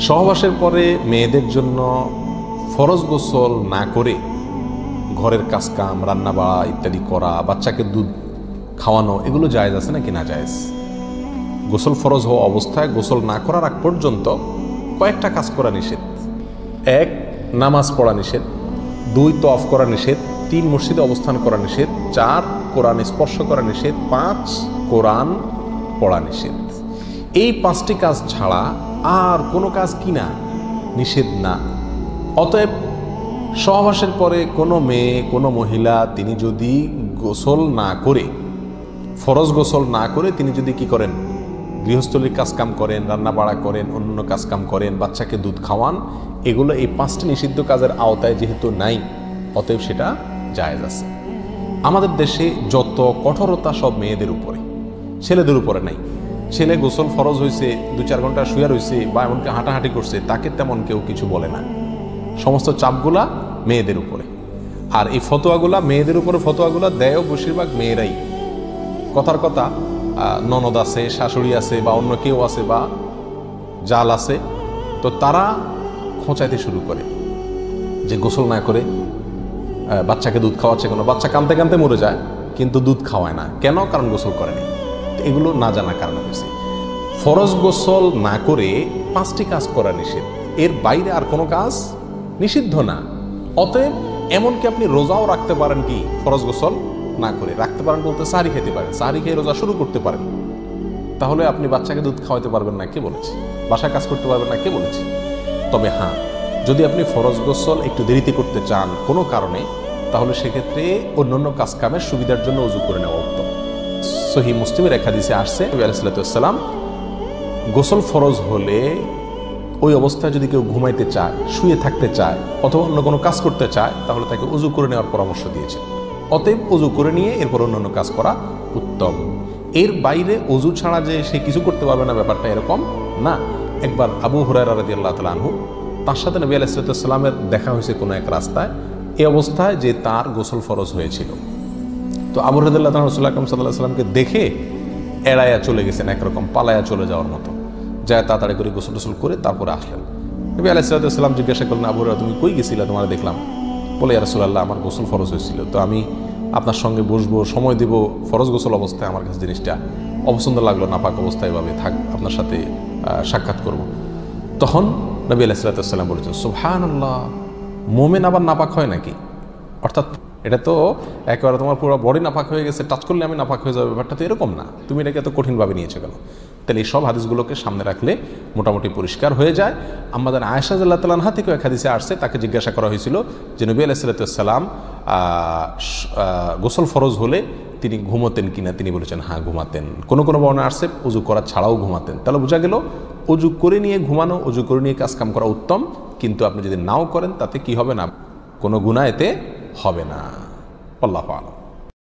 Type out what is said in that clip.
সহবাসের পরে মেয়েদের জন্য ফরজ গোসল না করে ঘরের কাজকাম, রান্না বাড়া ইত্যাদি করা, বাচ্চাকে দুধ খাওয়ানো, এগুলো জায়েজ আছে নাকি না জায়েজ? গোসল ফরজ হওয়া অবস্থায় গোসল না করার আগ পর্যন্ত কয়েকটা কাজ করা নিষেধ। 1, নামাজ পড়া নিষেধ। 2, তওয়াফ করা নিষেধ। 3, মসজিদে অবস্থান করা নিষেধ। 4, কোরআন স্পর্শ করা নিষেধ। 5, কোরআন পড়া নিষেধ। এই 5টি কাজ ছাড়া আর কোনো কাজ কিনা নিষেধ না। অতএব সহবাসের পরে কোনো মেয়ে, কোনো মহিলা তিনি যদি গোসল না করে, ফরজ গোসল না করে তিনি যদি কি করেন, গৃহস্থলীর কাজকাম করেন, রান্না বাড়া করেন, অন্য কাজকাম করেন, বাচ্চাকে দুধ খাওয়ান, এগুলো এই 5টি নিষিদ্ধ কাজের আওতায় যেহেতু নাই, অতএব সেটা জায়েজ আছে। আমাদের দেশে যত কঠোরতা সব মেয়েদের উপরে, ছেলেদের উপরে নাই। ছেলে গোসল ফরজ হয়েছে, 2-4 ঘন্টা শুয়ে রয়েছে বা এমনকি হাঁটাহাঁটি করছে, তাকে তেমন কেউ কিছু বলে না। সমস্ত চাপগুলা মেয়েদের উপরে। আর এই ফতোয়াগুলা মেয়েদের উপরে, ফতোয়াগুলা দেয়ও বেশিরভাগ মেয়েরাই। কথার কথা, ননদ আছে, শাশুড়ি আছে বা অন্য কেউ আছে বা জাল আছে, তো তারা খোঁচাইতে শুরু করে যে গোসল না করে বাচ্চাকে দুধ খাওয়াচ্ছে। কোনো বাচ্চা কাঁদতে কাঁদতে মরে যায় কিন্তু দুধ খাওয়ায় না, কেন? কারণ গোসল করেনি। এগুলো না জানার কারণে হয়েছে। ফরজ গোসল না করে 5টি কাজ করা নিষেধ, এর বাইরে আর কোনো কাজ নিষিদ্ধ না। অতএব এমনকি আপনি রোজাও রাখতে পারেন, কি ফরজ গোসল না করে রাখতে পারেন বলতে সাহরি খেতে পারেন, সাহরি খেয়ে রোজা শুরু করতে পারেন। তাহলে আপনি বাচ্চাকে দুধ খাওয়াতে পারবেন না, কে বলেছে? বাসায় কাজ করতে পারবেন না, কে বলেছে? তবে হ্যাঁ, যদি আপনি ফরজ গোসল একটু দেরিতে করতে চান কোনো কারণে, তাহলে সেক্ষেত্রে অন্যান্য কাজ কামের সুবিধার জন্য ওযু করে নেওয়া উত্তম। সহিহ মুসলিমের এক হাদিসে আসছে, নবী আলাইহিস সালাতু ওয়াস সালাম গোসল ফরজ হলে ওই অবস্থায় যদি কেউ ঘুমাইতে চায়, শুয়ে থাকতে চায় অথবা অন্য কোনো কাজ করতে চায়, তাহলে তাকে ওযু করে নেওয়ার পরামর্শ দিয়েছেন। অতএব ওযু করে নিয়ে এরপর অন্যান্য কাজ করা উত্তম। এর বাইরে ওযু ছাড়া যে সে কিছু করতে পারবে না, ব্যাপারটা এরকম না। একবার আবু হুরায়রা রাদিয়াল্লাহু তাআলা আনহু, তার সাথে নবী আলাইহিস সালাতু ওয়াস সালামের দেখা হয়েছে কোনো এক রাস্তায়, এই অবস্থায় যে তার গোসল ফরজ হয়েছিল। তো আবু হুরায়রা রাদিয়াল্লাহু তাআলা রাসূলুল্লাহ সাল্লাল্লাহু আলাইহি ওয়াসাল্লামকে দেখে এড়াইয়া চলে গেছেন, একরকম পালায়া চলে যাওয়ার মতো, যায় তাড়াতাড়ি করে গোসল টোসল করে তারপরে আসলেন। নবী আলাইহিস সালাতু ওয়াস সালাম জিজ্ঞাসা করলেন, আবু হুরায়রা তুমি কই গেছিলা? তোমার দেখলাম। বলে, ইয়া রাসূলুল্লাহ, আমার গোসল ফরজ হয়েছিল, তো আমি আপনার সঙ্গে বসবো, সময় দেব, ফরজ গোসল অবস্থায় আমার কাছে জিনিসটা অপছন্দ লাগলো, নাপাক অবস্থায় এভাবে থাক, আপনার সাথে সাক্ষাৎ করব। তখন নবী আলাইহিস সালাতু ওয়াস সালাম বলেছেন, সুবহানাল্লাহ, মোমেন আবার নাপাক হয় নাকি? অর্থাৎ এটা তো একেবারে তোমার পুরো বডি নাপাক হয়ে গেছে, টাচ করলে আমি নাপাক হয়ে যাবে, ব্যাপারটা তো এরকম না। তুমি এটাকে এত কঠিনভাবে নিয়েছো কেন? তাহলে এই সব হাদিসগুলোকে সামনে রাখলে মোটামুটি পরিষ্কার হয়ে যায়। আমাদের আয়েশা রাদিয়াল্লাহু তাআলা আনহা থেকে এক হাদিসে আসছে, তাকে জিজ্ঞাসা করা হয়েছিল যে নবী আলাইহিস সালাতু ওয়াস সালাম গোসল ফরজ হলে তিনি ঘুমোতেন কিনা? তিনি বলেছেন হ্যাঁ, ঘুমাতেন। কোনো কোনো বর্ণনা আসছে ওযু করা ছাড়াও ঘুমাতেন। তাহলে বোঝা গেল ওযু করে নিয়ে ঘুমানো, ওযু করে নিয়ে কাজ কাম করা উত্তম, কিন্তু আপনি যদি নাও করেন তাতে কি হবে না, কোনো গুনাহ এতে হবে না। আল্লাহু আ'লাম।